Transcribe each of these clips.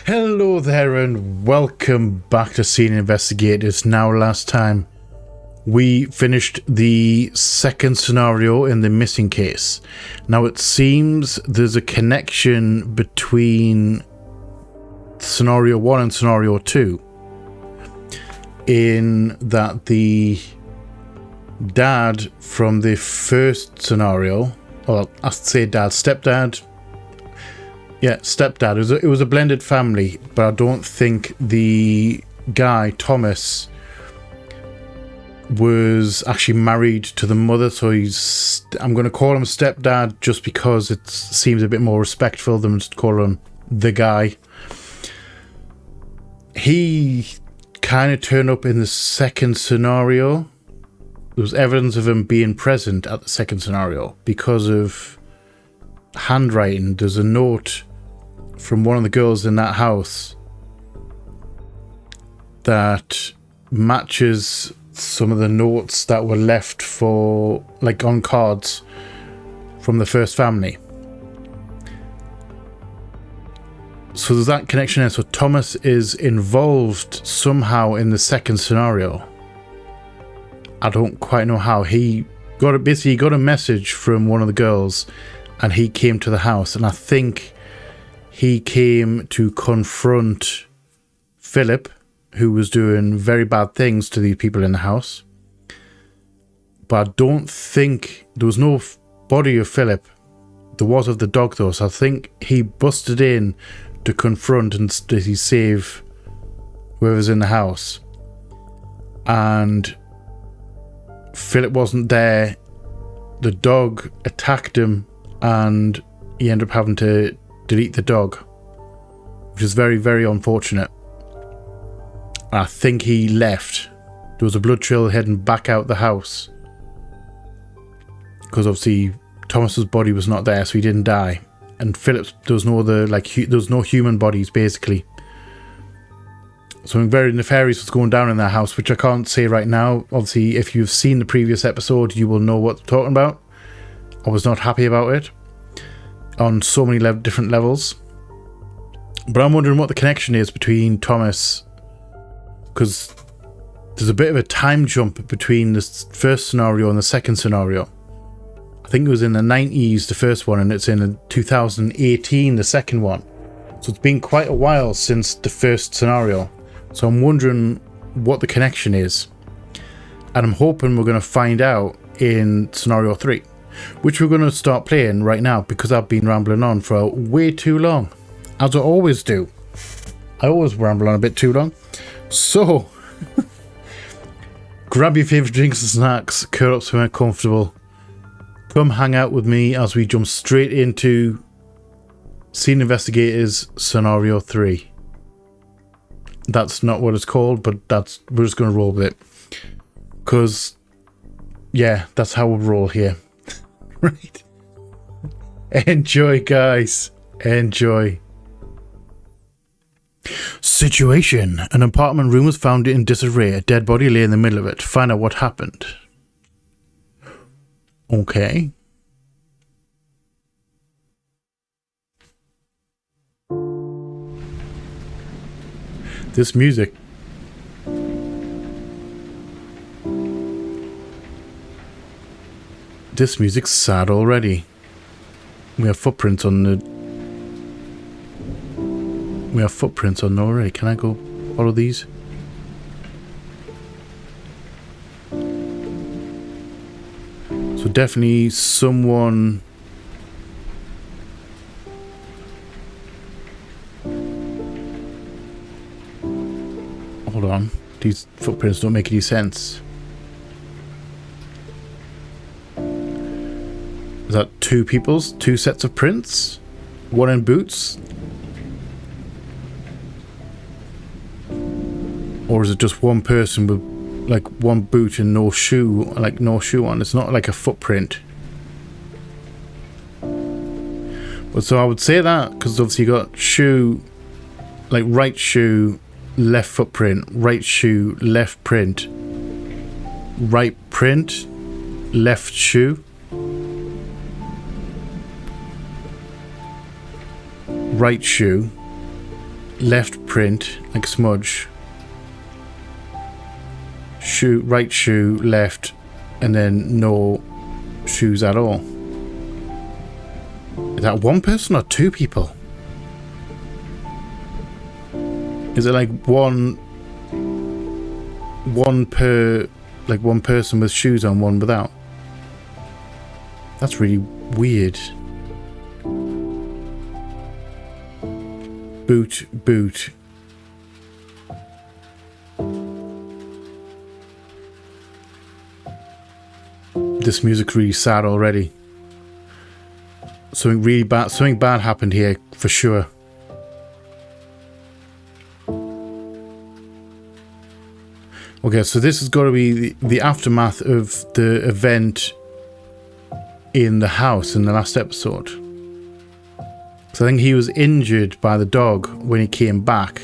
Hello there and welcome back to Senior Investigators. Now, last time we finished the second scenario in the missing case. Now it seems there's a connection between scenario 1 and scenario 2 in that the dad from the first scenario, well, I say dad, stepdad. Yeah, stepdad. It was a blended family, but I don't think the guy, Thomas, was actually married to the mother, so I'm going to call him stepdad just because it seems a bit more respectful than just call him the guy. He kind of turned up in the second scenario. There was evidence of him being present at the second scenario because of handwriting. There's a note from one of the girls in that house that matches some of the notes that were left for, like, on cards from the first family. So there's that connection there. So Thomas is involved somehow in the second scenario. I don't quite know how. He got a message from one of the girls and he came to the house, and I think he came to confront Philip, who was doing very bad things to the people in the house. But I don't think there was no body of Philip. There was of the dog though, so I think he busted in to confront and he save whoever's in the house. And Philip wasn't there. The dog attacked him and he ended up having to delete the dog, which is very, very unfortunate. I think he left. There was a blood trail heading back out the house because obviously Thomas's body was not there, so he didn't die. And Philip's, there was no other, there was no human bodies basically. Something very nefarious was going down in that house, which I can't say right now. Obviously, if you've seen the previous episode, you will know what I'm talking about. I was not happy about it on so many different levels. But I'm wondering what the connection is between Thomas, because there's a bit of a time jump between the first scenario and the second scenario. I think it was in the 90s, the first one, and it's in 2018, the second one. So it's been quite a while since the first scenario. So I'm wondering what the connection is. And I'm hoping we're going to find out in scenario 3. Which we're going to start playing right now because I've been rambling on for way too long. As I always do. I always ramble on a bit too long. So, grab your favourite drinks and snacks, curl up somewhere comfortable. Come hang out with me as we jump straight into Scene Investigators Scenario 3. That's not what it's called, but we're just going to roll with it. Because, yeah, that's how we'll roll here. Right. Enjoy, guys. Enjoy. Situation. An apartment room was found in disarray. A dead body lay in the middle of it. Find out what happened. Okay. This music. This music's sad already. We have footprints on the... We have footprints on already. Can I go follow these? So definitely someone... Hold on. These footprints don't make any sense. Is that two sets of prints? One in boots? Or is it just one person with like one boot and no shoe on? It's not like a footprint. But so I would say that because obviously you got shoe, like right shoe, left footprint, right shoe, left print, right print, left shoe. Right shoe, left print, like smudge. Shoe, right shoe, left, and then no shoes at all. Is that one person or two people? Is it like one per, like one person with shoes on, one without? That's really weird. Boot, boot. This music's really sad already. Something bad happened here for sure. Okay, so this has got to be the aftermath of the event in the house in the last episode. So I think he was injured by the dog when he came back.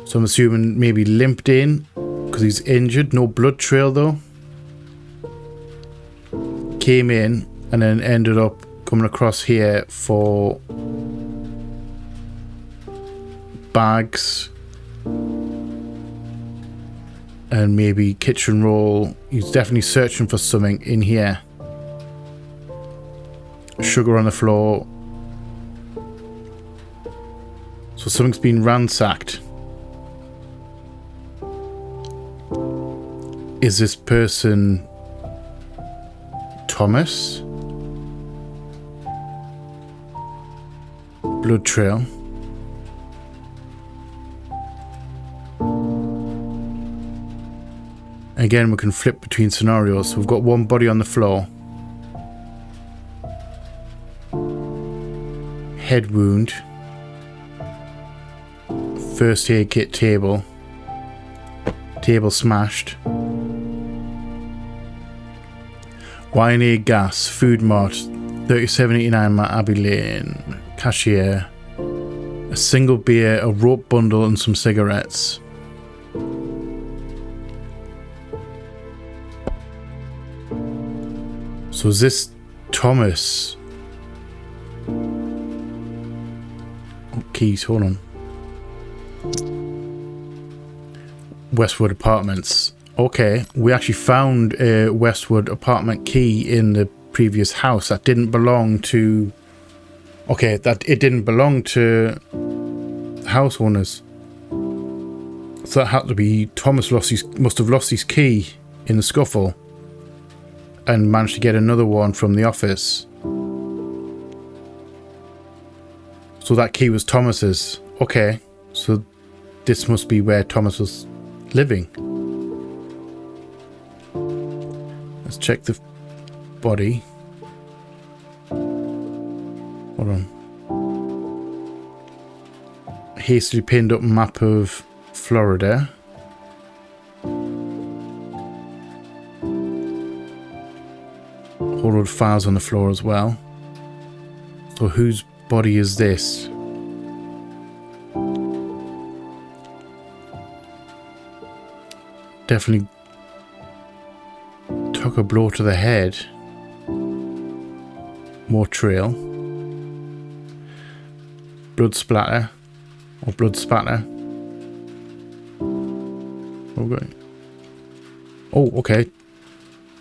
So I'm assuming maybe limped in because he's injured. No blood trail though. Came in and then ended up coming across here for bags and maybe kitchen roll. He's definitely searching for something in here. Sugar on the floor. So something's been ransacked. Is this person Thomas? Blood trail. Again, we can flip between scenarios. So we've got one body on the floor. Head wound. First aid kit table. Table smashed. Wine aid gas. Food mart. 3789 Matt Abbey Lane. Cashier. A single beer, a rope bundle and some cigarettes. So is this Thomas? Oh, keys, hold on. Westwood Apartments. Okay, we actually found a Westwood apartment key in the previous house that didn't belong to... Okay, that it didn't belong to house owners. So that had to be Thomas must have lost his key in the scuffle and managed to get another one from the office. So that key was Thomas's. Okay, so this must be where Thomas was living. Let's check the body. Hold on. Hastily pinned up map of Florida. Whole load of files on the floor as well. So whose body is this? Definitely took a blow to the head. More trail. Blood splatter. Or blood spatter. Okay. Oh, okay.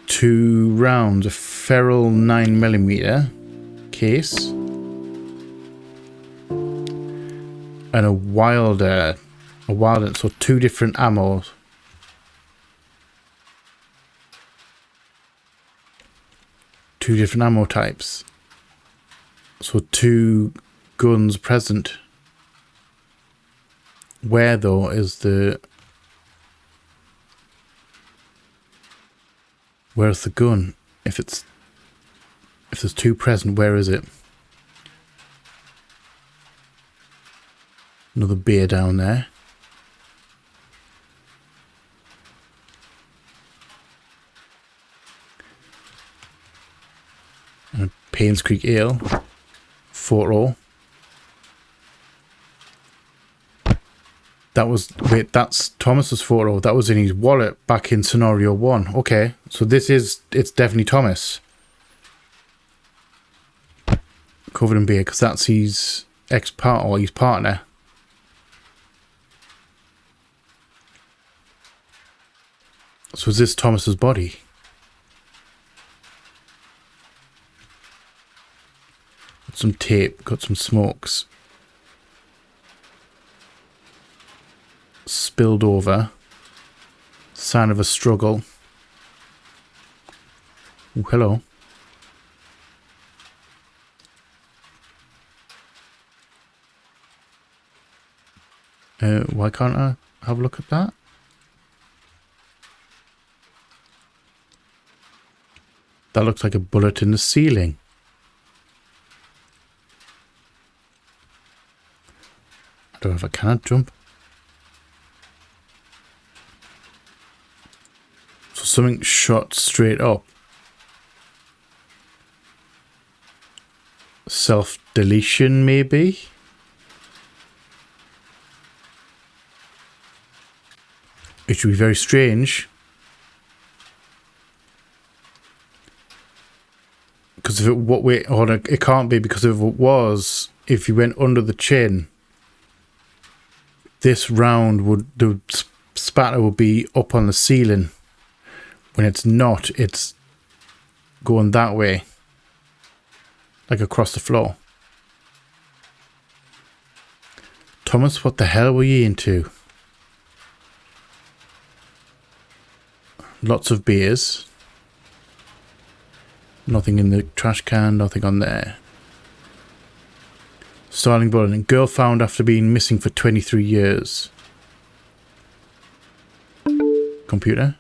2 rounds. A ferrule 9mm case. And a Wilder. So 2 different ammos. Two different ammo types. So 2 guns present. Where though is the... Where's the gun? If there's 2 present, where is it? Another beer down there. And a Paynes Creek Ale. Photo. That was... Wait, that's Thomas's photo. That was in his wallet back in scenario 1. Okay, so this is... It's definitely Thomas. Covered in beer, because that's his ex-partner or his partner. So is this Thomas's body? Got some tape, got some smokes. Spilled over. Sign of a struggle. Ooh, hello. Why can't I have a look at that? That looks like a bullet in the ceiling. I don't know if I can jump. So something shot straight up. Self-deletion, maybe? It should be very strange. Because if it can't be, because if it was, if you went under the chin, this round the spatter would be up on the ceiling. When it's not, it's going that way. Like across the floor. Thomas, what the hell were you into? Lots of beers. Nothing in the trash can, nothing on there. Starling bulletin. Girl found after being missing for 23 years. Computer.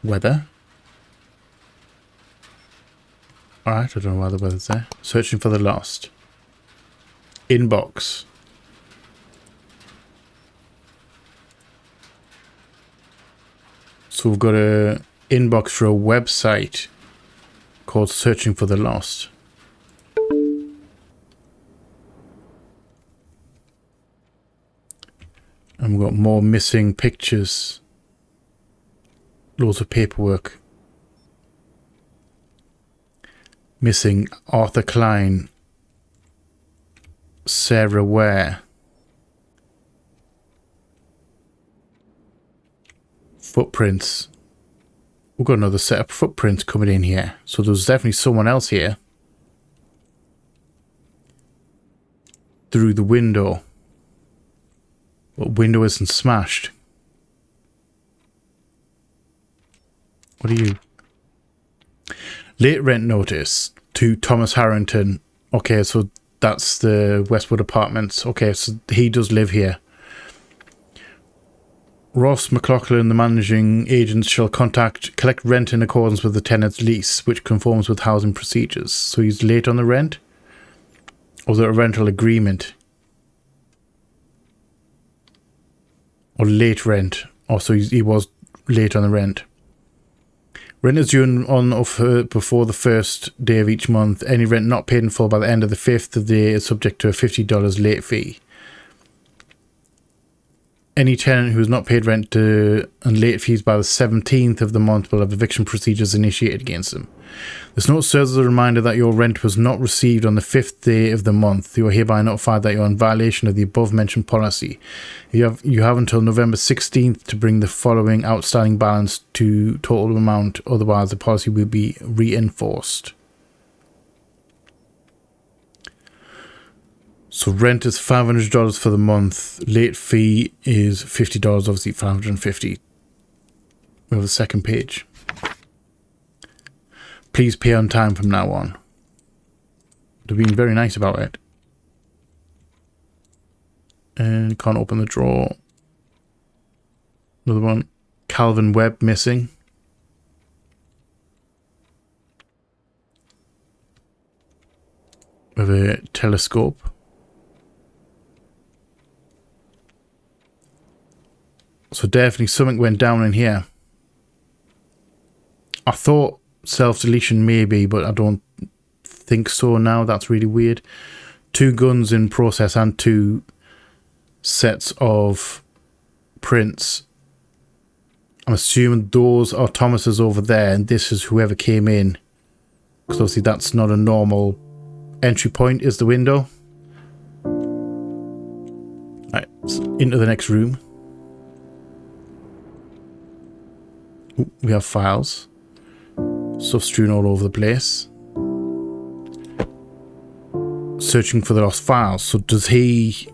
Weather. Alright, I don't know why the weather's there. Searching for the lost. Inbox. So we've got a inbox for a website called Searching for the Lost. And we've got more missing pictures. Loads of paperwork. Missing Arthur Klein. Sarah Ware. Footprints. We've got another set of footprints coming in here. So there's definitely someone else here. Through the window. But window isn't smashed. What are you? Late rent notice to Thomas Harrington. Okay, so that's the Westwood Apartments. Okay, so he does live here. Ross McLaughlin, the managing agent, shall collect rent in accordance with the tenant's lease, which conforms with housing procedures. So he's late on the rent? Or is it a rental agreement? Or late rent? Oh, so he was late on the rent. Rent is due on or before the first day of each month. Any rent not paid in full by the end of the fifth of the day is subject to a $50 late fee. Any tenant who has not paid rent and late fees by the 17th of the month will have eviction procedures initiated against them. This note serves as a reminder that your rent was not received on the 5th day of the month. You are hereby notified that you are in violation of the above-mentioned policy. You have until November 16th to bring the following outstanding balance to total amount, otherwise the policy will be reinforced. So rent is $500 for the month. Late fee is $50, obviously $550. We have the second page. Please pay on time from now on. They're being very nice about it. And can't open the drawer. Another one. Calvin Webb missing. We have a telescope. So definitely something went down in here. I thought self-deletion maybe, but I don't think so now. That's really weird. 2 guns in process and 2 sets of prints. I'm assuming those are Thomas's over there and this is whoever came in. Because obviously that's not a normal entry point, is the window. Right, so into the next room. Ooh, we have files. Stuff strewn all over the place. Searching for the lost files. So does he...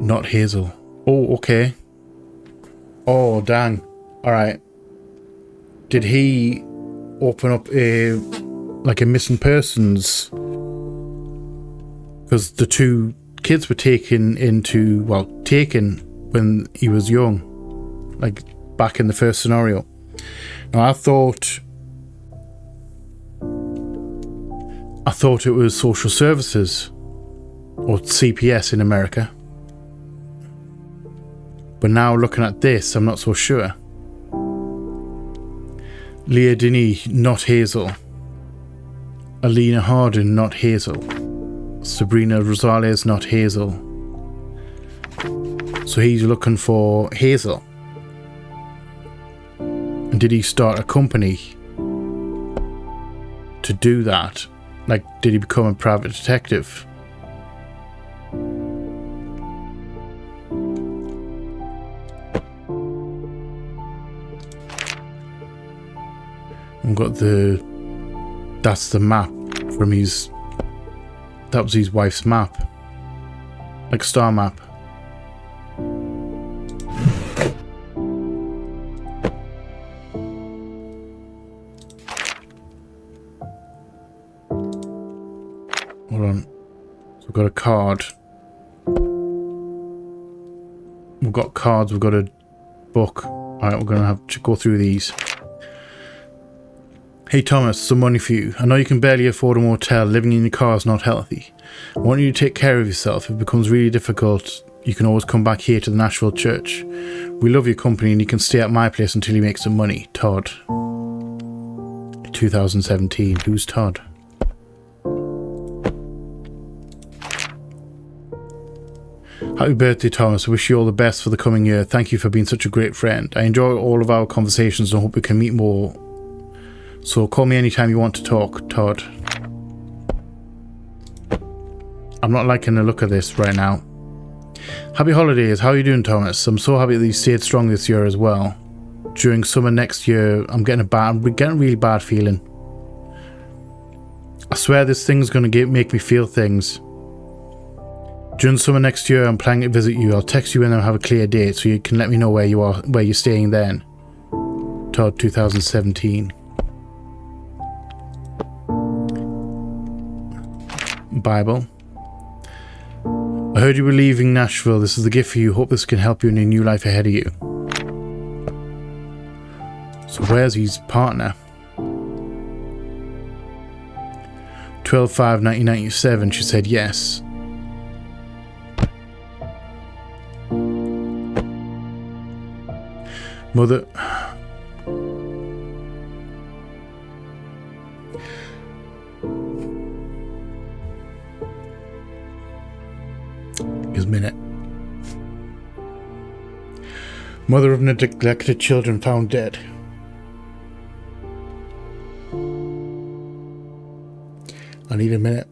Not Hazel. Oh, okay. Oh, dang. Alright. Did he open up a... like a missing persons? Because the two kids were taken into... well, taken when he was young. Like, back in the first scenario. Now, I thought it was social services. Or CPS in America. But now looking at this, I'm not so sure. Leah Denny, not Hazel. Alina Harden, not Hazel. Sabrina Rosales, not Hazel. So he's looking for Hazel. And did he start a company to do that? Like, did he become a private detective? We've got the... that's the map from his... that was his wife's map. Like a star map. Hold on. So we've got a card. We've got cards, we've got a book. Alright, we're going to have to go through these. Hey Thomas, some money for you. I know you can barely afford a motel. Living in your car is not healthy. I want you to take care of yourself. If it becomes really difficult, you can always come back here to the Nashville church. We love your company and you can stay at my place until you make some money. Todd. 2017. Who's Todd? Happy birthday, Thomas. I wish you all the best for the coming year. Thank you for being such a great friend. I enjoy all of our conversations and hope we can meet more. So call me anytime you want to talk, Todd. I'm not liking the look of this right now. Happy holidays. How are you doing, Thomas? I'm so happy that you stayed strong this year as well. During summer next year, I'm getting a really bad feeling. I swear this thing's going to make me feel things. During summer next year, I'm planning to visit you. I'll text you when I have a clear date so you can let me know where you are, where you're staying then. Todd, 2017. Bible. I heard you were leaving Nashville. This is the gift for you. Hope this can help you in your new life ahead of you. So where's his partner? 12/5/1997. She said yes. Mother... minute. Mother of neglected children found dead. I need a minute.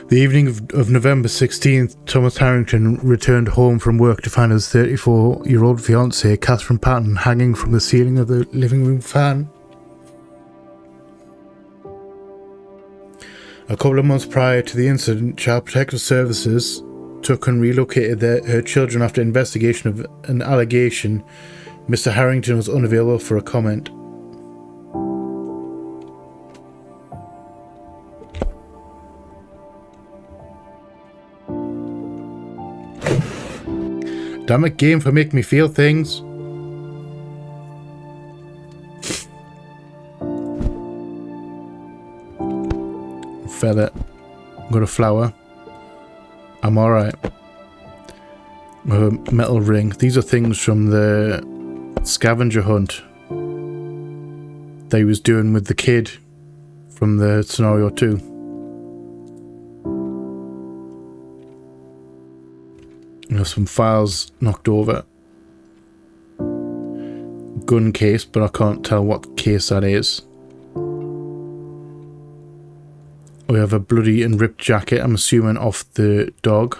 The evening of November 16th, Thomas Harrington returned home from work to find his 34-year-old fiancée, Catherine Patton, hanging from the ceiling of the living room fan. A couple of months prior to the incident, Child Protective Services took and relocated her children after investigation of an allegation. Mr. Harrington was unavailable for a comment. Damn it, game, for making me feel things. Feather. Got a flower. I'm alright. A metal ring. These are things from the scavenger hunt that he was doing with the kid from the scenario 2. You know, some files knocked over. gun case, but I can't tell what case that is. We have a bloody and ripped jacket, I'm assuming off the dog.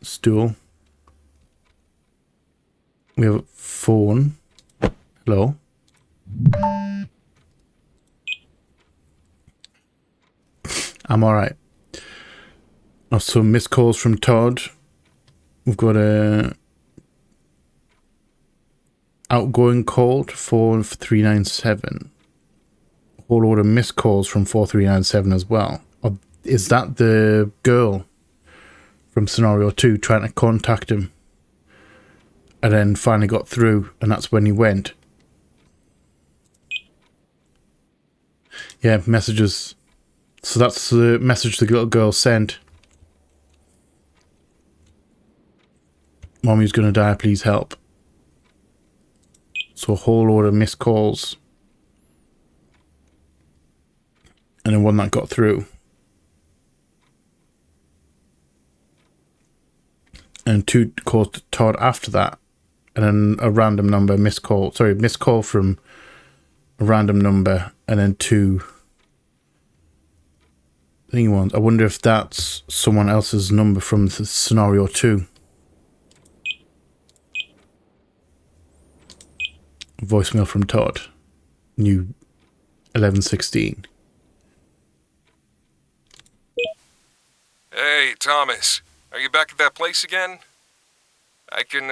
Stool. We have a phone. Hello. I'm alright. Some missed calls from Todd. We've got a outgoing call to 4397. A whole load of missed calls from 4397 as well. Is that the girl from scenario 2 trying to contact him? And then finally got through, and that's when he went. Yeah, messages. So that's the message the little girl sent. Mommy's gonna die, please help. So a whole load of missed calls. And then one that got through. And 2 calls to Todd after that. And then a random number missed call. Sorry, missed call from a random number. And then 2 thingy ones. I wonder if that's someone else's number from the scenario 2. Voicemail from Todd. New 1116. Hey, Thomas. Are you back at that place again? I can,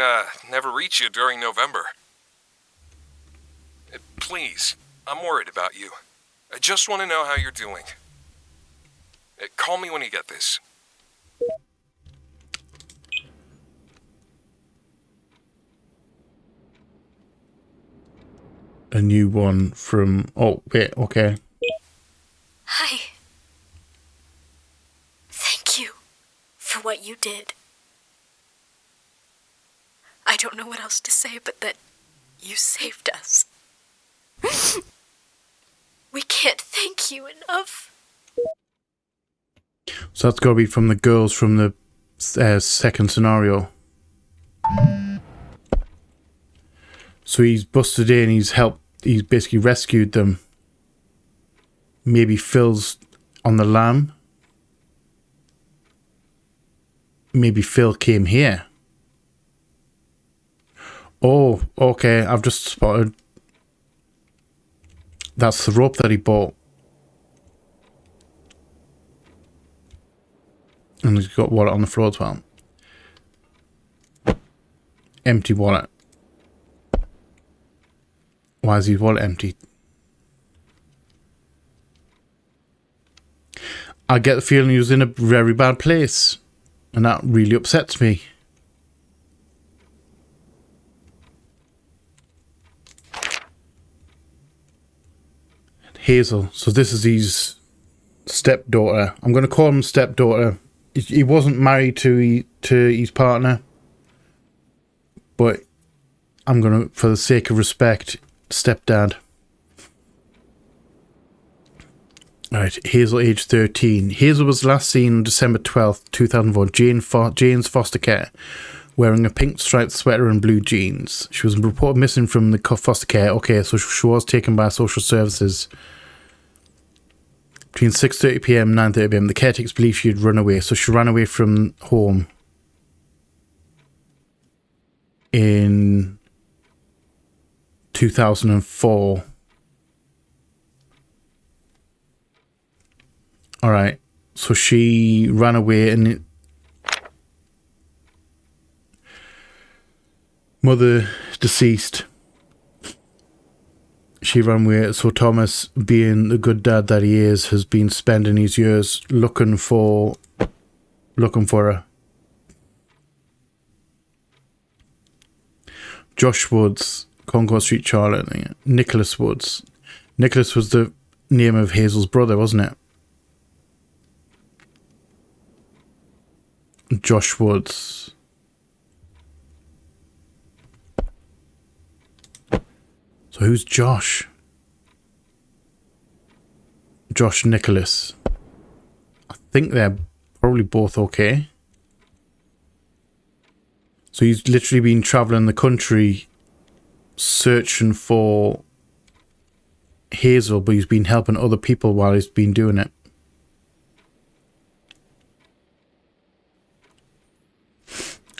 never reach you during November. Please, I'm worried about you. I just want to know how you're doing. Call me when you get this. A new one from... Oh, wait, okay. Hi. Thank you for what you did. I don't know what else to say but that you saved us. We can't thank you enough. So that's got to be from the girls from the second scenario. So he's busted in, he's basically rescued them. Maybe Phil's on the lam. Maybe Phil came here. Oh, okay, I've just spotted. That's the rope that he bought. And he's got wallet on the floor as well. Empty wallet. Why is his wallet empty? I get the feeling he was in a very bad place. And that really upsets me. Hazel. So this is his stepdaughter. I'm going to call him stepdaughter. He wasn't married to his partner. But I'm going to, for the sake of respect, stepdad. Alright, Hazel, age 13. Hazel was last seen on December 12th, 2004, Jane's foster care, wearing a pink striped sweater and blue jeans. She was reported missing from the foster care. Okay, so she was taken by social services between 6:30 p.m. and 9:30 p.m. The caretakers believe she had run away, so she ran away from home in 2004. Alright, so she ran away and mother deceased. She ran away, so Thomas, being the good dad that he is, has been spending his years looking for her. Josh Woods, Concord Street, Charlotte. Nicholas Woods. Nicholas was the name of Hazel's brother, wasn't it? Josh Woods. So who's Josh? Josh Nicholas. I think they're probably both okay. So he's literally been traveling the country searching for Hazel, but he's been helping other people while he's been doing it.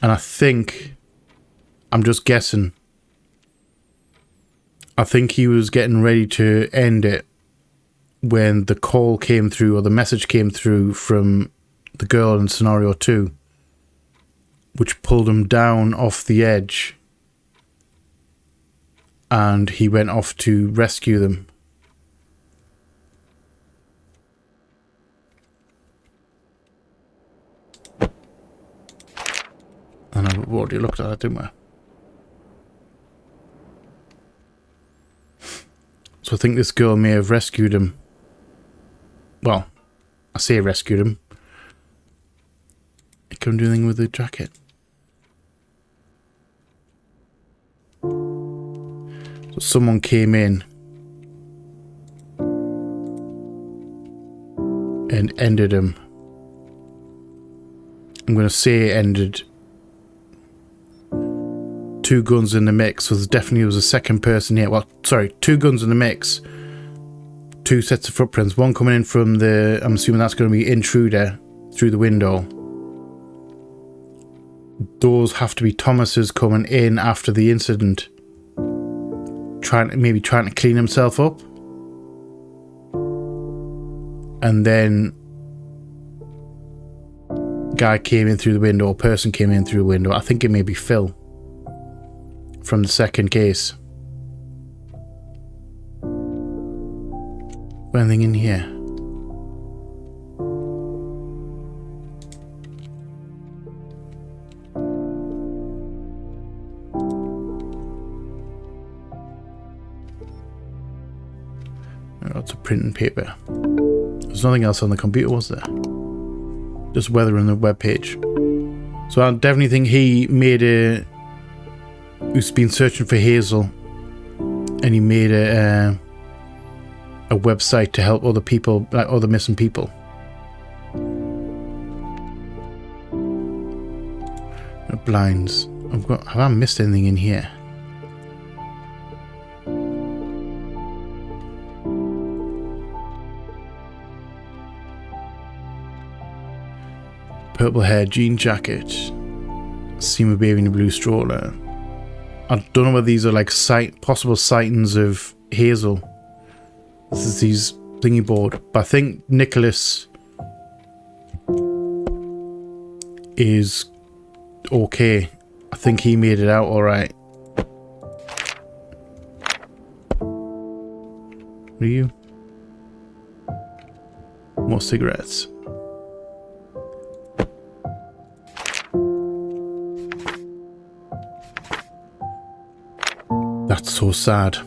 And I think, I'm just guessing, I think he was getting ready to end it when the call came through, or the message came through from the girl in scenario 2, which pulled him down off the edge, and he went off to rescue them. And I've already looked at that, didn't we? So I think this girl may have rescued him. Well, I say rescued him. He couldn't do anything with the jacket. So someone came in and ended him. I'm going to say ended. 2 guns in the mix, so there definitely was a second person here. Well, sorry, 2 guns in the mix. 2 sets of footprints. One coming in from the, I'm assuming that's going to be intruder through the window. Those have to be Thomas's coming in after the incident. Maybe trying to clean himself up. And then guy came in through the window, person came in through the window. I think it may be Phil from the second case. Anything in here? Lots of printing paper. There's nothing else on the computer, was there? Just weather on the web page. So I definitely think he made a... who's been searching for Hazel, and he made a website to help other people, like other missing people. Blinds. Have I missed anything in here? Purple hair, jean jacket, seam of baby in a blue stroller. I don't know whether these are like possible sightings of Hazel. This is his thingy board. But I think Nicholas is okay. I think he made it out alright. What are you? More cigarettes. That's so sad.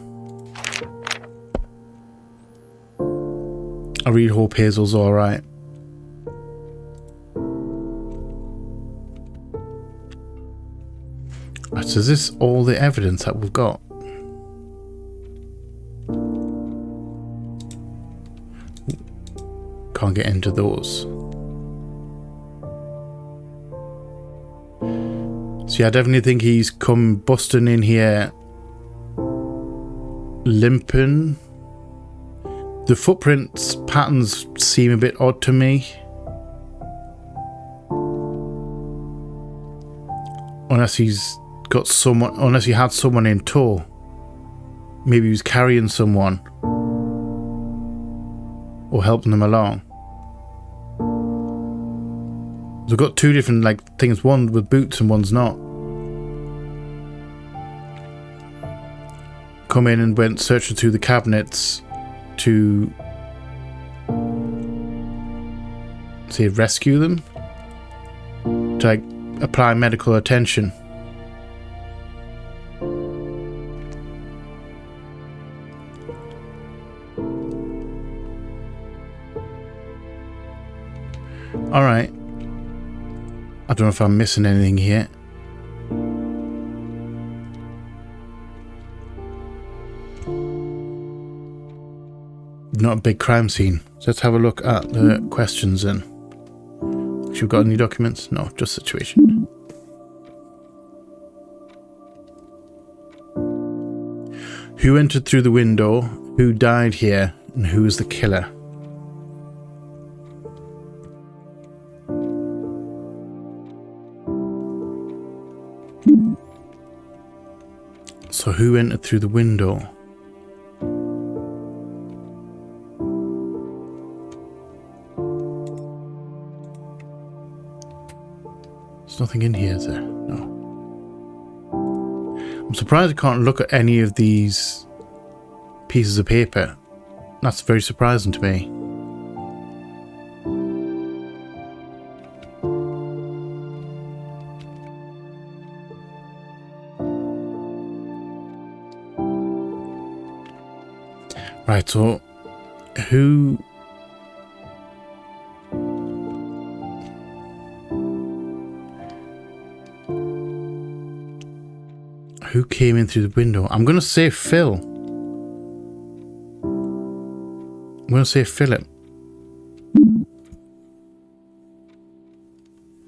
I really hope Hazel's alright. So is this all the evidence that we've got? Can't get into those. So yeah, I definitely think he's come busting in here limping. The footprints patterns seem a bit odd to me. Unless he's got someone, unless he had someone in tow. Maybe he was carrying someone or helping them along. They've got 2 different like things, one with boots and one's not. Come in and went searching through the cabinets to say rescue them, to like apply medical attention. Alright. I don't know if I'm missing anything here. Not a big crime scene. So let's have a look at the questions then. Have you got any documents? No, just situation. Who entered through the window? Who died here? And who is the killer? So who entered through the window? There's nothing in here, is there? No. I'm surprised I can't look at any of these pieces of paper. That's very surprising to me. Right, so who came in through the window? I'm going to say Phil. I'm going to say Philip.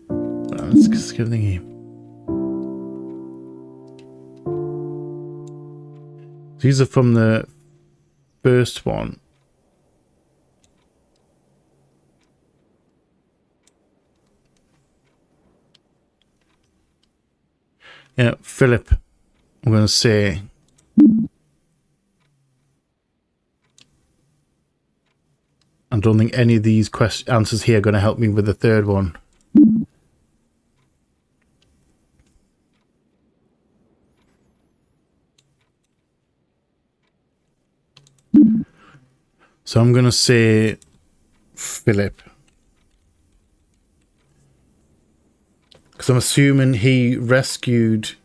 Let's just get the thingy. These are from the first one. Yeah, Philip. I'm going to say. I don't think any of these answers here are going to help me with the third one. So I'm going to say Philip. Because I'm assuming he rescued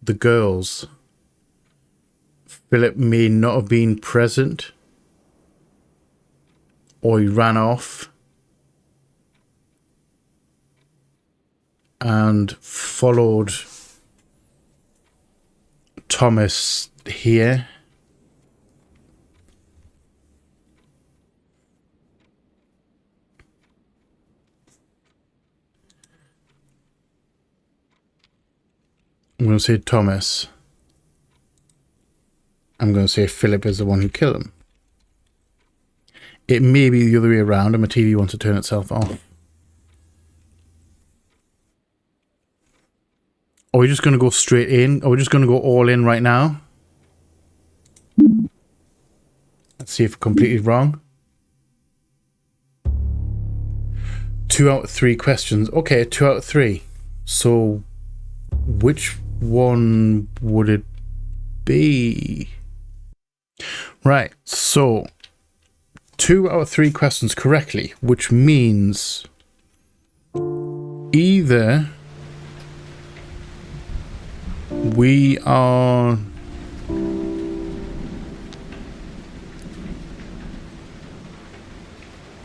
the girls. Philip may not have been present. Or he ran off. And followed Thomas here. I'm going to say Thomas. I'm going to say Philip is the one who killed him. It may be the other way around and my TV wants to turn itself off. Are we just going to go straight in? Are we just going to go all in right now? Let's see if we're completely wrong. 2 out of 3 questions. Okay, 2 out of 3. So, which one would it be? Right, so 2 out of 3 questions correctly, which means either we are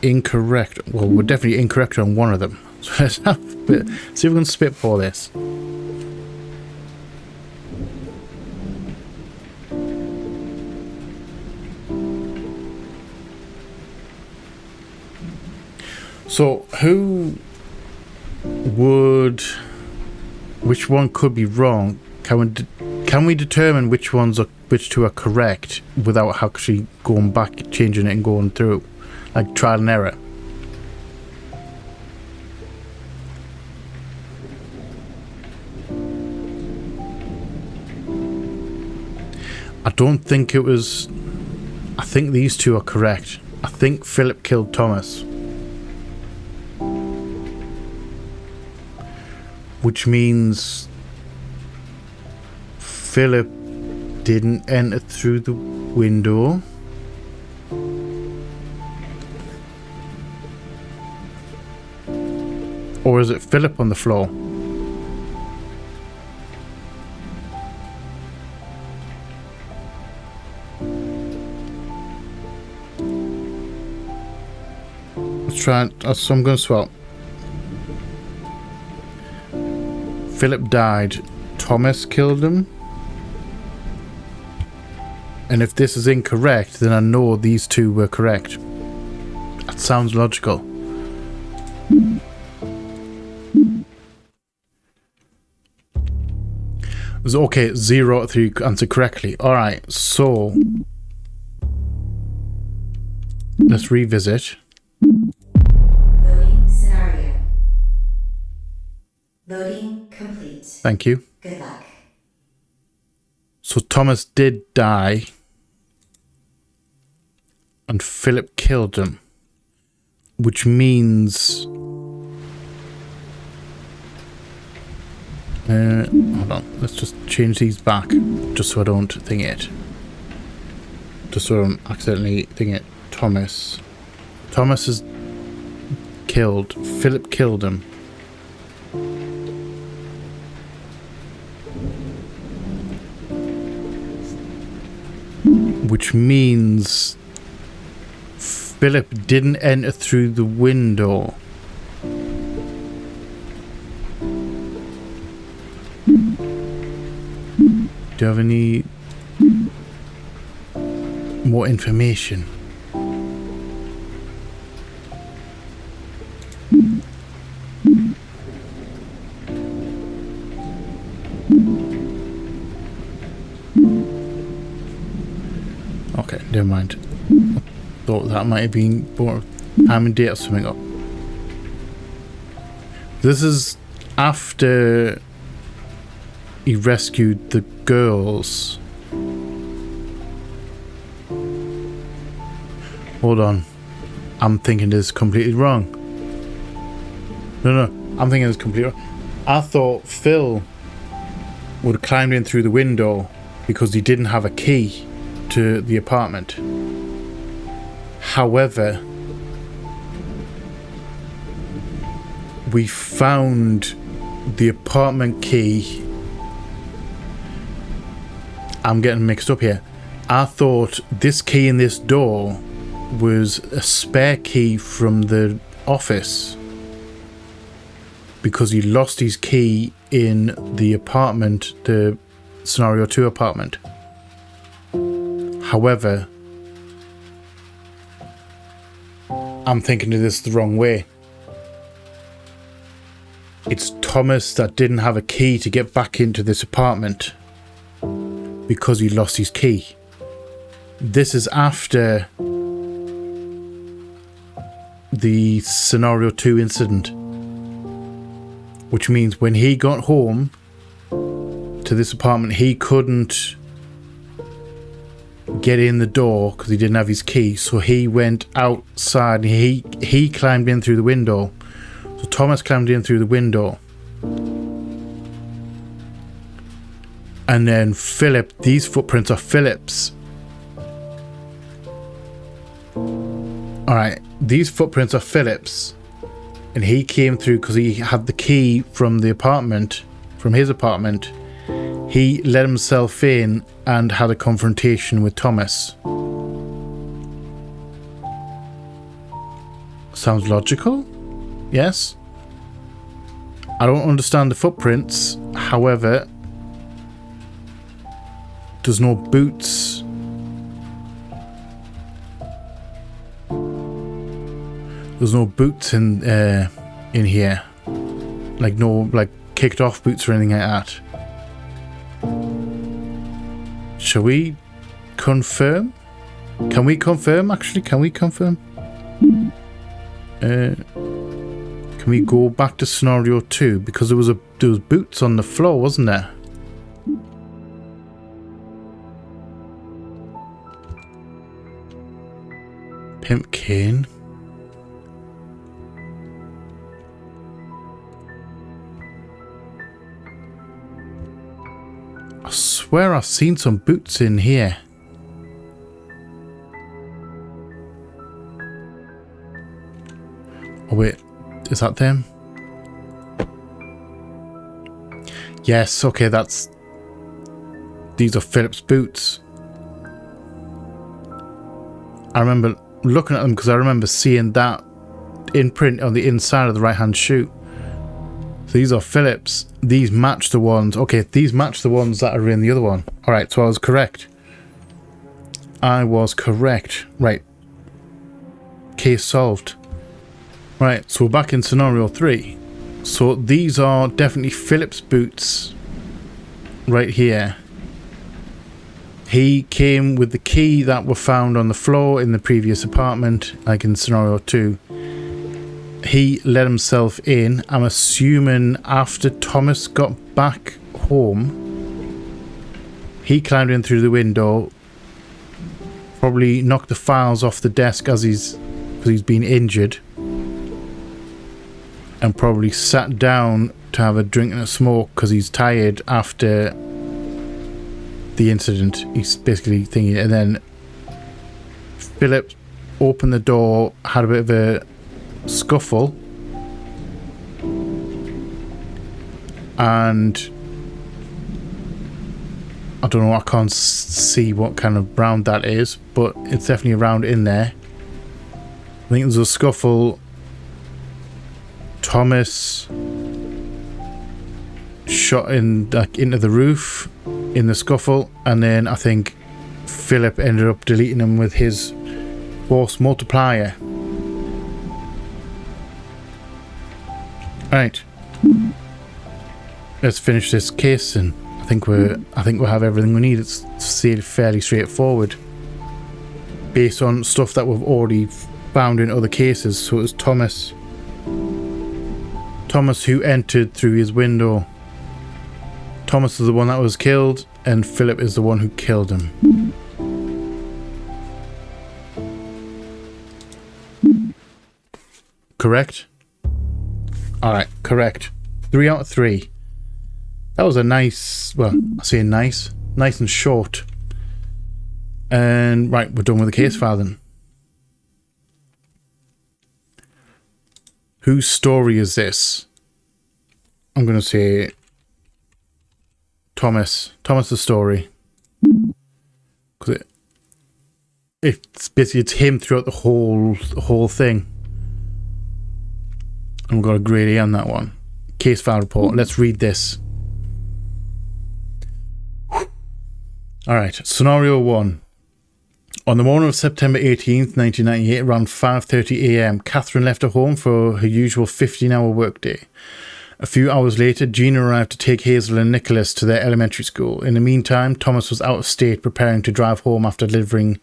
incorrect. Well, we're definitely incorrect on one of them. So let's see if we can spitball this. So, which one could be wrong? Can we determine which two are correct without actually going back, changing it and going through, like trial and error? I don't think it was. I think these two are correct. I think Philip killed Thomas. Which means Philip didn't enter through the window. Or is it Philip on the floor? Let's try it. So I'm going to swap. Philip died. Thomas killed him. And if this is incorrect, then I know these two were correct. That sounds logical. was okay. 0 out of 3 answered correctly. Alright, so let's revisit. Loading scenario. Loading complete. Thank you. Good luck. So Thomas did die and Philip killed him, which means hold on, let's just change these back just so I don't thing it, just so I don't accidentally thing it. Thomas is killed, Philip killed him. Which means Philip didn't enter through the window. Do you have any more information? Okay, never mind. I thought that might have been more time and date or something up. This is after he rescued the girls. Hold on. I'm thinking this is completely wrong. No, I'm thinking this is completely wrong. I thought Phil would have climbed in through the window because he didn't have a key to the apartment. However, we found the apartment key. I'm getting mixed up here. I thought this key in this door was a spare key from the office because he lost his key in the apartment, the scenario 2 apartment. However, I'm thinking of this the wrong way. It's Thomas that didn't have a key to get back into this apartment because he lost his key. This is after the scenario 2 incident, which means when he got home to this apartment, he couldn't get in the door because he didn't have his key, so he went outside and he climbed in through the window. So Thomas climbed in through the window, and then Philip, these footprints are Philip's. Alright, these footprints are Philip's, and he came through because he had the key from the apartment, from his apartment. He let himself in and had a confrontation with Thomas. Sounds logical? Yes? I don't understand the footprints, however, there's no boots. There's no boots in here. Like no kicked off boots or anything like that. Shall we confirm? Can we confirm actually? Can we confirm? Can we go back to scenario 2? Because there was boots on the floor, wasn't there? Pimp cane. I swear I've seen some boots in here. Oh wait, is that them? Yes, okay, these are Philip's boots. I remember looking at them because I remember seeing that imprint on the inside of the right hand shoe. So these are Philip's. These match the ones. Okay, these match the ones that are in the other one. Alright, so I was correct. I was correct. Right. Case solved. Right, so we're back in scenario 3. So these are definitely Philip's boots. right here. He came with the key that were found on the floor in the previous apartment, like in scenario 2. He let himself in. I'm assuming after Thomas got back home, he climbed in through the window, probably knocked the files off the desk as he's been injured, and probably sat down to have a drink and a smoke because he's tired after the incident. He's basically thinking, and then Philip opened the door, had a bit of a scuffle, and I don't know, I can't see what kind of round that is, but it's definitely a round in there. I think there's a scuffle. Thomas shot in into the roof in the scuffle, and then I think Philip ended up deleting him with his force multiplier. Right, let's finish this case, and I think we'll have everything we need. It's fairly straightforward based on stuff that we've already found in other cases. So it was Thomas who entered through his window. Thomas is the one that was killed, and Philip is the one who killed him. Correct? Alright, correct. 3 out of 3. That was a nice, well, I say nice and short. And right, we're done with the case file then. Whose story is this? I'm going to say Thomas's story. Because it's basically, it's him throughout the whole thing. And we've got a grade A on that one. Case file report. Let's read this. Alright, scenario 1. On the morning of September 18th, 1998, around 5:30 a.m, Catherine left her home for her usual 15-hour workday. A few hours later, Gina arrived to take Hazel and Nicholas to their elementary school. In the meantime, Thomas was out of state preparing to drive home after delivering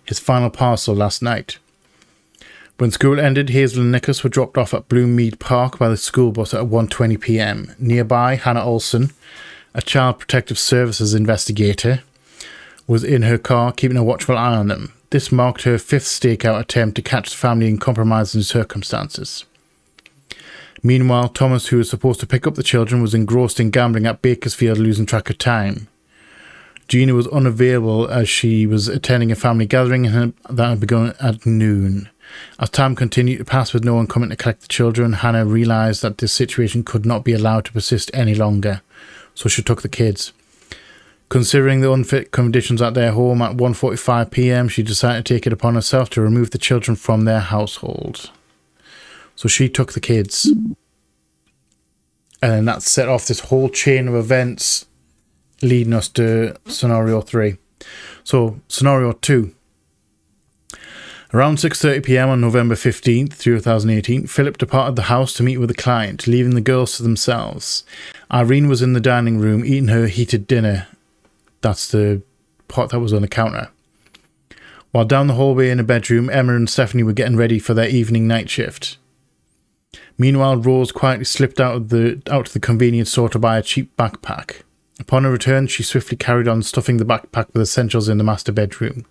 his final parcel last night. When school ended, Hazel and Nicholas were dropped off at Bloommead Park by the school bus at 1:20 p.m. Nearby, Hannah Olsen, a Child Protective Services investigator, was in her car, keeping a watchful eye on them. This marked her 5th stakeout attempt to catch the family in compromising circumstances. Meanwhile, Thomas, who was supposed to pick up the children, was engrossed in gambling at Bakersfield, losing track of time. Gina was unavailable as she was attending a family gathering that had begun at noon. As time continued to pass with no one coming to collect the children, Hannah realised that this situation could not be allowed to persist any longer, so she took the kids. Considering the unfit conditions at their home at 1:45 p.m, she decided to take it upon herself to remove the children from their household. So she took the kids. And then that set off this whole chain of events leading us to scenario 3. So, scenario 2. Around 6:30 p.m. on November 15th, 2018, Philip departed the house to meet with a client, leaving the girls to themselves. Irene was in the dining room eating her heated dinner. That's the pot that was on the counter. While down the hallway in a bedroom, Emma and Stephanie were getting ready for their evening night shift. Meanwhile, Rose quietly slipped out to the convenience store to buy a cheap backpack. Upon her return, she swiftly carried on stuffing the backpack with essentials in the master bedroom.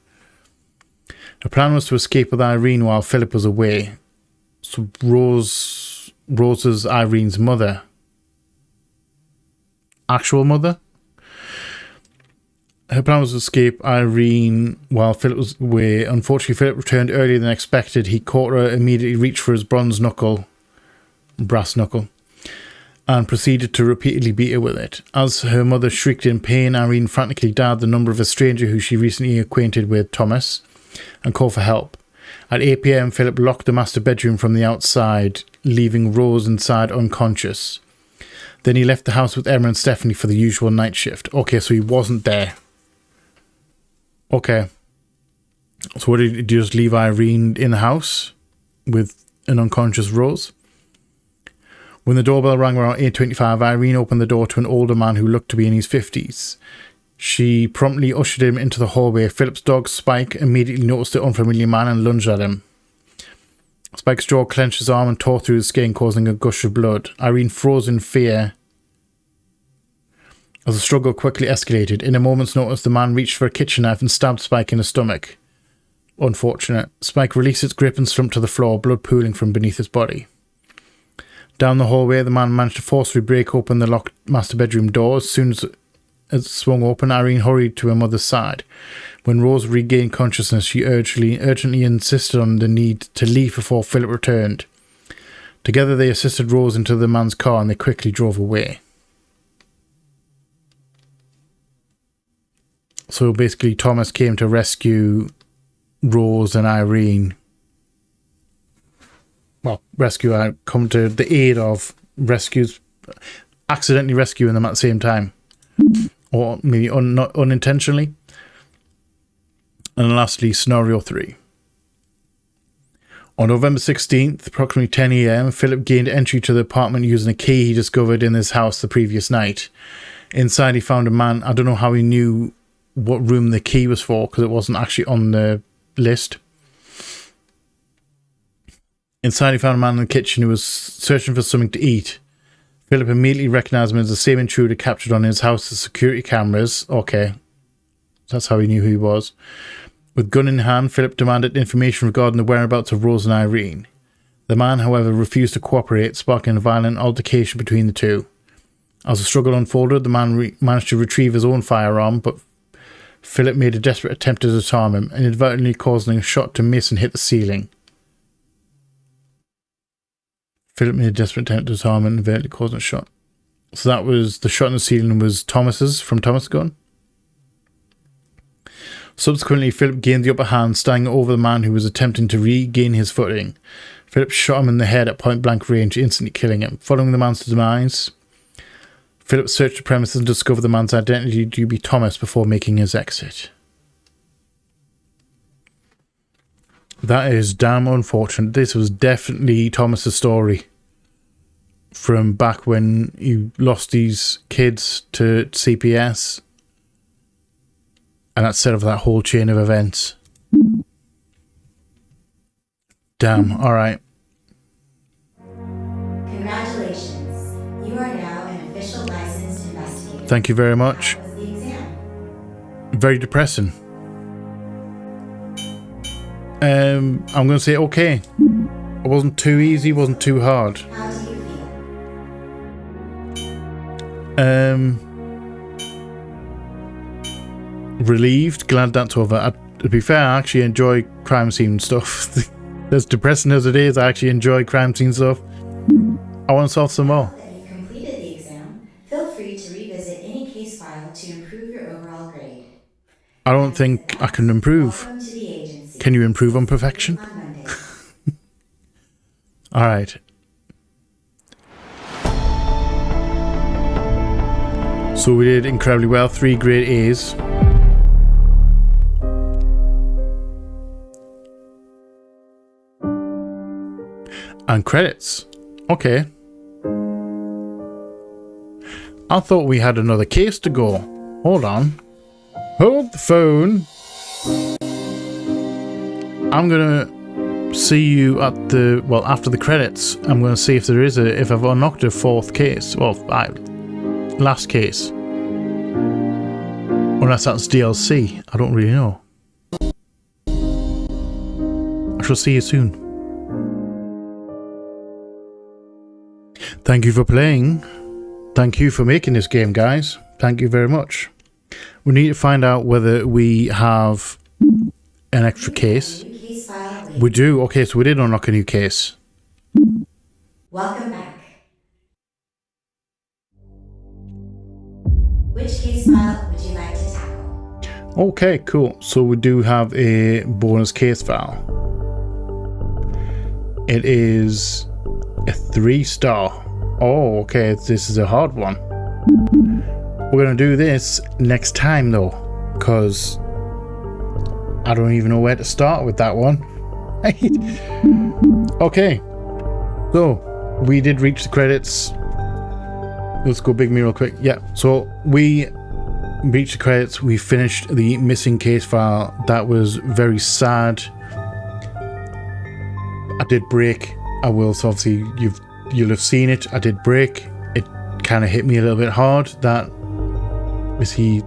Her plan was to escape with Irene while Philip was away. So Rose's Irene's mother. Actual mother? Her plan was to escape Irene while Philip was away. Unfortunately, Philip returned earlier than expected. He caught her, immediately reached for his brass knuckle, and proceeded to repeatedly beat her with it. As her mother shrieked in pain, Irene frantically dialed the number of a stranger who she recently acquainted with, Thomas, and called for help. At 8 p.m, Philip locked the master bedroom from the outside, leaving Rose inside unconscious. Then he left the house with Emma and Stephanie for the usual night shift. Okay, so he wasn't there. Okay. So what did he just leave Irene in the house with an unconscious Rose? When the doorbell rang around 8:25, Irene opened the door to an older man who looked to be in his 50s. She promptly ushered him into the hallway. Philip's dog, Spike, immediately noticed the unfamiliar man and lunged at him. Spike's jaw clenched his arm and tore through his skin, causing a gush of blood. Irene froze in fear as the struggle quickly escalated. In a moment's notice, the man reached for a kitchen knife and stabbed Spike in the stomach. Unfortunate. Spike released its grip and slumped to the floor, blood pooling from beneath his body. Down the hallway, the man managed to forcefully break open the locked master bedroom door. As soon as it swung open, Irene hurried to her mother's side. When Rose regained consciousness, she urgently insisted on the need to leave before Philip returned. Together, they assisted Rose into the man's car and they quickly drove away. So basically, Thomas came to rescue Rose and Irene. Well, come to the aid of accidentally rescuing them at the same time. Or maybe not unintentionally. And lastly, scenario 3. On November 16th, approximately 10 a.m, Philip gained entry to the apartment using a key he discovered in his house the previous night. Inside, he found a man. I don't know how he knew what room the key was for, because it wasn't actually on the list. Inside, he found a man in the kitchen who was searching for something to eat. Philip immediately recognized him as the same intruder captured on his house's security cameras. Okay. That's how he knew who he was. With gun in hand, Philip demanded information regarding the whereabouts of Rose and Irene. The man, however, refused to cooperate, sparking a violent altercation between the two. As the struggle unfolded, the man managed to retrieve his own firearm, but Philip made a desperate attempt to disarm him, inadvertently causing a shot to miss and hit the ceiling. Philip made a desperate attempt to disarm him and inadvertently causing a shot. So that was the shot in the ceiling was Thomas's, from Thomas' gun. Subsequently, Philip gained the upper hand, standing over the man who was attempting to regain his footing. Philip shot him in the head at point-blank range, instantly killing him. Following the man's demise, Philip searched the premises and discovered the man's identity to be Thomas before making his exit. That is damn unfortunate. This was definitely Thomas's story from back when he lost these kids to CPS. And that set off that whole chain of events. Damn, alright. Congratulations. You are now an official licensed investigator. Thank you very much. How was the exam? Very depressing. I'm going to say okay. It wasn't too easy, wasn't too hard. How do you feel? Relieved, glad that's over. To be fair, I actually enjoy crime scene stuff. As depressing as it is, I actually enjoy crime scene stuff. I want to solve some more. Now that you've completed the exam, feel free to revisit any case file to improve your overall grade. I don't think I can improve. Welcome to the agency. Can you improve on perfection? On Monday. Alright. So we did incredibly well. 3 grade A's. And credits. Okay. I thought we had another case to go. Hold on. Hold the phone. I'm gonna see you at the, well, after the credits. I'm gonna see if there is if I've unlocked a 4th case. Well, last case. Unless that's DLC. I don't really know. I shall see you soon. Thank you for playing. Thank you for making this game, guys. Thank you very much. We need to find out whether we have an extra case. New case file waiting. We do. Okay, so we did unlock a new case. Welcome back. Which case file would you like to tackle? Okay, cool. So we do have a bonus case file. It is a 3-star. Oh, okay. This is a hard one. We're going to do this next time, though, because I don't even know where to start with that one. Okay. So, we did reach the credits. Let's go Big Me real quick. Yeah, so we reached the credits. We finished the missing case file. That was very sad. I did break. I will. So obviously you'll have seen it. I did break. It kind of hit me a little bit hard. That basically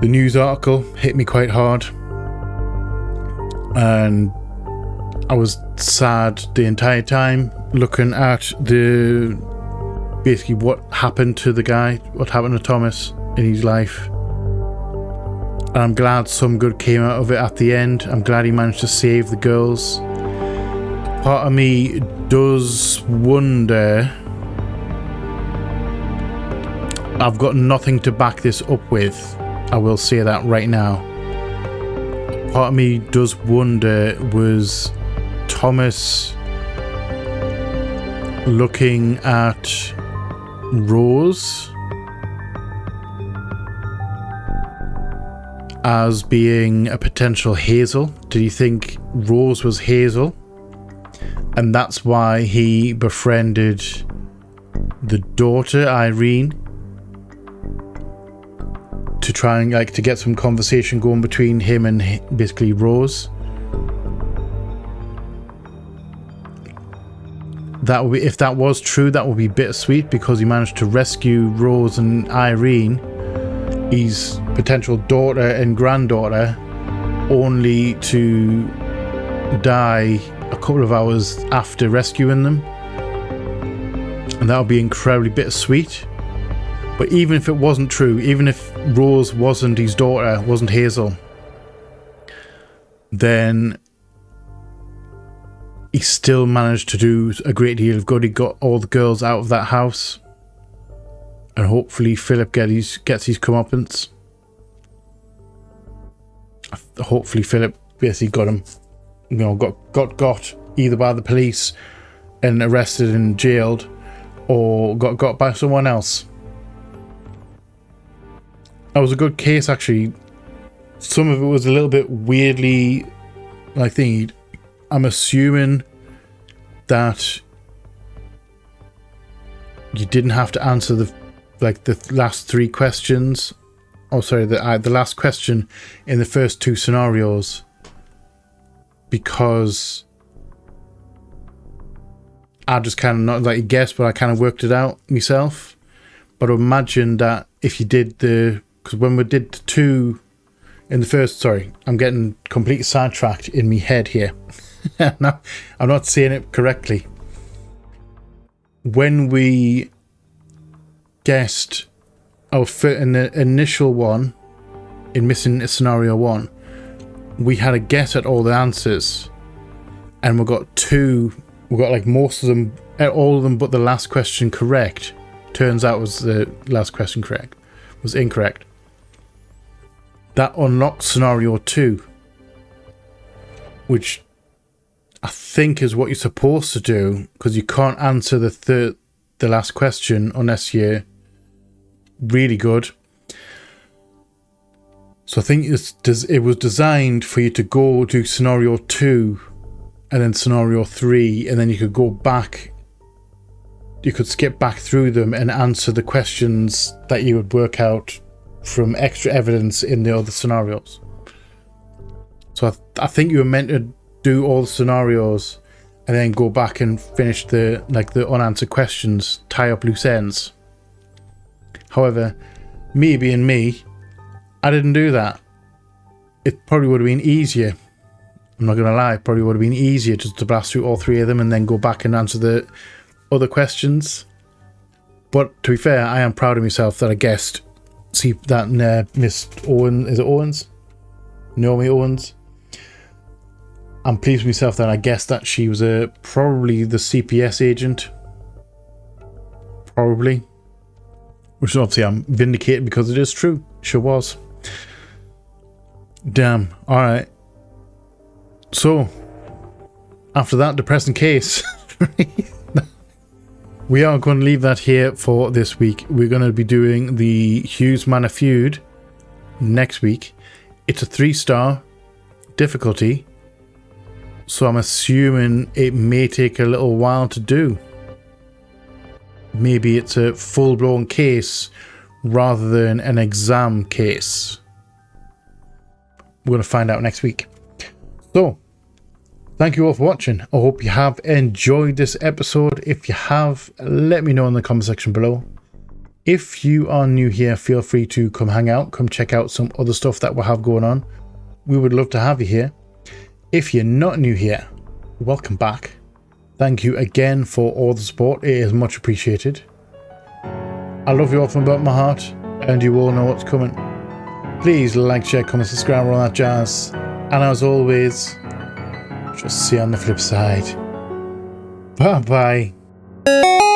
the news article hit me quite hard, and I was sad the entire time looking at basically what happened to the guy, what happened to Thomas in his life. And I'm glad some good came out of it at the end. I'm glad he managed to save the girls. Part of me does wonder. I've got nothing to back this up with. I will say that right now. Part of me does wonder, was Thomas looking at Rose as being a potential Hazel? Did he think Rose was Hazel? And that's why he befriended the daughter, Irene, to try and to get some conversation going between him and basically Rose. That would be, if that was true, that would be bittersweet, because he managed to rescue Rose and Irene, his potential daughter and granddaughter, only to die a couple of hours after rescuing them. And that would be incredibly bittersweet. But even if it wasn't true, even if Rose wasn't his daughter, wasn't Hazel, then he still managed to do a great deal of good. He got all the girls out of that house, and hopefully Philip gets his comeuppance. Hopefully Philip basically got him, got either by the police and arrested and jailed, or got by someone else. That was a good case, actually. Some of it was a little bit weirdly, I'm assuming that you didn't have to answer the last three questions. Oh, sorry, the last question in the first two scenarios, because I just kind of not guess, but I kind of worked it out myself. But I imagine that if you did because when we did the two in the first, sorry, I'm getting completely sidetracked in my head here. No, I'm not saying it correctly. When we guessed in the initial one, in missing scenario 1, we had a guess at all the answers, and we got most of them, all of them but the last question correct. Turns out was the last question correct, was incorrect. That unlocked scenario 2, which I think is what you're supposed to do, because you can't answer the last question unless you're really good. So I think it was designed for you to go do scenario 2 and then scenario 3, and then you could go back. You could skip back through them and answer the questions that you would work out from extra evidence in the other scenarios. So I think you were meant to do all the scenarios and then go back and finish the unanswered questions, tie up loose ends. However, me being me, I didn't do that. It probably would have been easier. I'm not gonna lie, it probably would have been easier just to blast through all three of them and then go back and answer the other questions. But to be fair, I am proud of myself that I guessed. See that Miss Owen, is it Owens? Naomi Owens. I'm pleased with myself that I guessed that she was probably the CPS agent. Probably. Which obviously I'm vindicated because it is true. Sure was. Damn. Alright. So, after that depressing case, we are going to leave that here for this week. We're going to be doing the Hughes Manor feud next week. It's a 3-star difficulty. So I'm assuming it may take a little while to do. Maybe it's a full-blown case rather than an exam case. We're going to find out next week. So, thank you all for watching. I hope you have enjoyed this episode. If you have, let me know in the comment section below. If you are new here, feel free to come hang out, come check out some other stuff that we'll have going on. We would love to have you here. If you're not new here, welcome back. Thank you again for all the support. It is much appreciated. I love you all from the bottom of my heart, and you all know what's coming. Please like, share, comment, subscribe, all that jazz. And as always, just see you on the flip side. Bye bye.